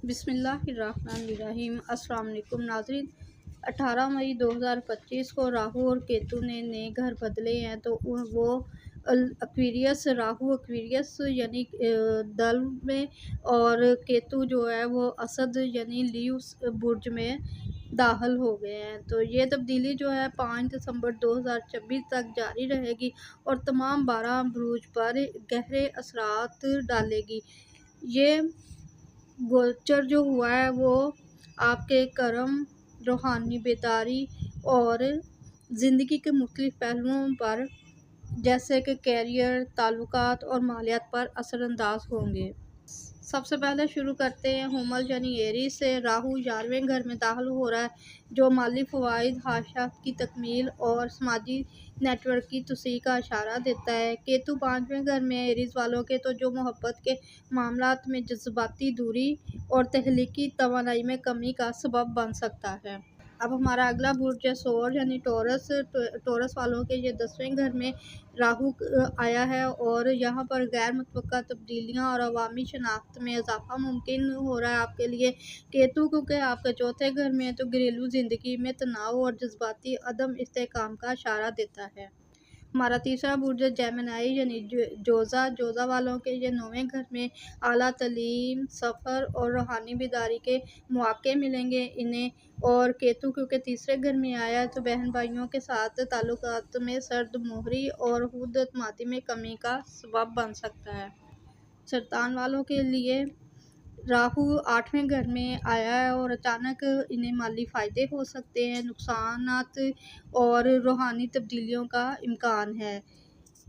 बिस्मिल्लाहिर्रहमानिर्रहीम। अस्सलाम वालेकुम नाज़रीन। 18 मई 2025 को राहु और केतु ने नए घर बदले हैं, तो वो एक्वेरियस राहु एक्वेरियस यानी दल में, और केतु जो है वो असद यानी लीव बुर्ज में दाखिल हो गए हैं। तो ये तब्दीली जो है 5 दिसंबर 2026 तक जारी रहेगी और तमाम 12 बुरूज पर गहरे असरात डालेगी। ये गोचर जो हुआ है वो आपके कर्म, रूहानी बेदारी और ज़िंदगी के मुख्तलिफ पहलुओं पर, जैसे कि कैरियर, ताल्लुकात और मालियात पर असरअंदाज होंगे। सबसे पहले शुरू करते हैं हुमल यानी एरीज से। राहु 11वें घर में दाखिल हो रहा है, जो माली फ़वाइद, हासियात की तकमील और समाजी नेटवर्क की तोसी का इशारा देता है। केतु 5वें घर में एरीज वालों के, तो जो मोहब्बत के मामलात में जज्बाती दूरी और तख्लीकी तवानाई में कमी का सबब बन सकता है। अब हमारा अगला बुर्ज है सौर यानी टॉरस। टॉरस वालों के ये 10वें घर में राहु आया है और यहाँ पर गैर मुतवक्का तब्दीलियाँ और अवामी शनाख्त में इजाफा मुमकिन हो रहा है आपके लिए। केतु क्योंकि आपके 4थे घर में है, तो घरेलू ज़िंदगी में तनाव और जज्बाती अदम इस्तेहकाम का इशारा देता है। हमारा तीसरा बुर्ज जेमिनी यानी जोज़ा वालों के ये 9वें घर में आला तलीम, सफ़र और रूहानी बेदारी के मौके मिलेंगे इन्हें। और केतु क्योंकि तीसरे घर में आया है, तो बहन भाइयों के साथ ताल्लुकात में सर्द मोहरी और खुद एतमादी में कमी का सबब बन सकता है। सरतान वालों के लिए राहु 8वें घर में आया है और अचानक इन्हें माली फ़ायदे हो सकते हैं, नुकसानात और रूहानी तब्दीलियों का इम्कान है।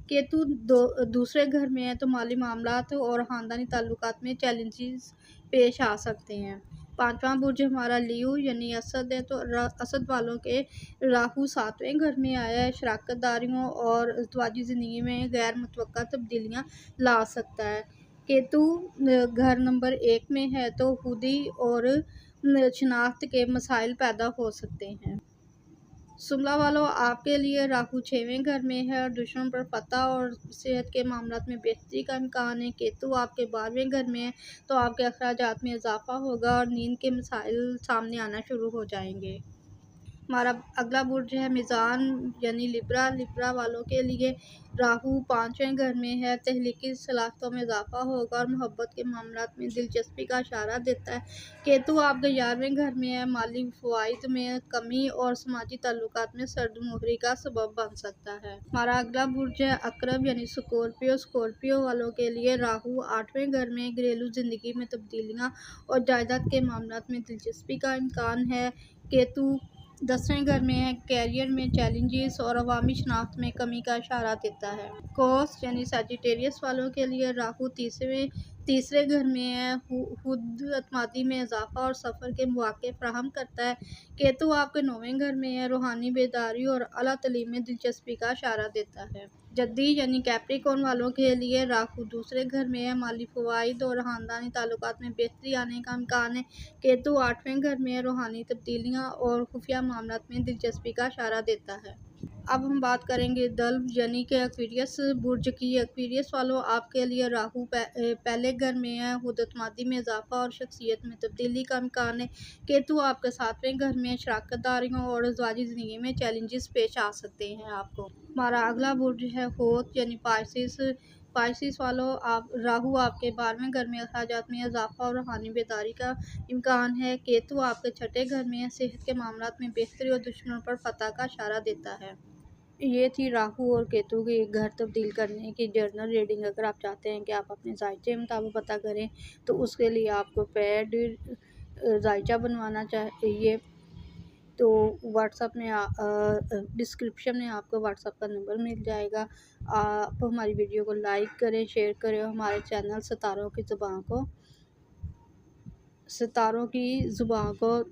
केतु दूसरे घर में है, तो माली मामलात और ख़ानदानी ताल्लुकात में चैलेंजेस पेश आ सकते हैं। 5वां बुर्ज हमारा लीव यानी असद है, तो असद वालों के राहु 7वें घर में आया है, शराकत दारियों और अज़दवाजी ज़िंदगी में गैर मुतवक्का तब्दीलियाँ ला सकता है। केतु घर नंबर 1 में है, तो खुदी और शनाख्त के मसाइल पैदा हो सकते हैं। सुमला वालों, आपके लिए राहु 6वें घर में है और दुश्मन पर फतह और सेहत के मामलात में बेहतरी का इम्कान है। केतु आपके 12वें घर में है, तो आपके अखराजात में इजाफा होगा और नींद के मसाइल सामने आना शुरू हो जाएंगे। हमारा अगला बुर्ज है मीज़ान यानी लिब्रा वालों के लिए राहु 5वें घर में है, तहलीकी सलाखतों में इजाफा होगा और मोहब्बत के मामलात में दिलचस्पी का इशारा देता है। केतु आपके 11वें घर में है, माली फ़वाइद में कमी और समाजी ताल्लुकात में सर्दमोहरी का सबब बन सकता है। हमारा अगला बुर्ज है अकरब यानी स्कॉर्पियो वालों के लिए राहु 8वें घर में घरेलू ज़िंदगी में तब्दीलियाँ और जायदाद के मामलात में दिलचस्पी का इम्कान है। केतु 10वें घर में है, कैरियर में चैलेंजेस और अवामी शनाख्त में कमी का इशारा देता है। कौस यानी सजिटेरियस वालों के लिए राहु तीसरे घर में है, खुद एतमादी में इजाफा और सफ़र के मौके फराहम करता है। केतु आपके 9वें घर में है, रूहानी बेदारी और आला तलीम में दिलचस्पी का इशारा देता है। जद्दी यानी कैप्रिकॉर्न वालों के लिए राहु दूसरे घर में है, माली फ़वाइद और ख़ानदानी ताल्लुकात में बेहतरी आने का इम्कान है। केतु 8वें घर में है, रूहानी तब्दीलियाँ और खुफिया मामलात में दिलचस्पी का इशारा देता है। अब हम बात करेंगे दल्व यानी कि एक्वेरियस बुर्ज की। एक्वेरियस वालों, आपके लिए राहु पहले घर में है, खुद एतमादी में इजाफा और शख्सियत में तब्दीली का इम्कान है। केतु आपके 7वें घर में शराकत दारियों और ज़वाजी ज़िंदगी में चैलेंजेस पेश आ सकते हैं आपको। हमारा अगला बुर्ज है होत यानी पाइसिस वालों, आप राहु आपके 12वें घर में अखराजात में इजाफा और रूहानी बेदारी का इम्कान है। केतु आपके 6ठे घर में सेहत के मामलात में बेहतरी और दुश्मनों पर फतह का इशारा देता है। ये थी राहु और केतु के घर तब्दील करने की जर्नल रीडिंग। अगर आप चाहते हैं कि आप अपने जायचे मुताबिक पता करें, तो उसके लिए आपको पेड जायचा बनवाना चाहिए। तो व्हाट्सअप में डिस्क्रिप्शन में आपको व्हाट्सअप का नंबर मिल जाएगा। आप हमारी वीडियो को लाइक करें, शेयर करें, हमारे चैनल सितारों की ज़ुबान को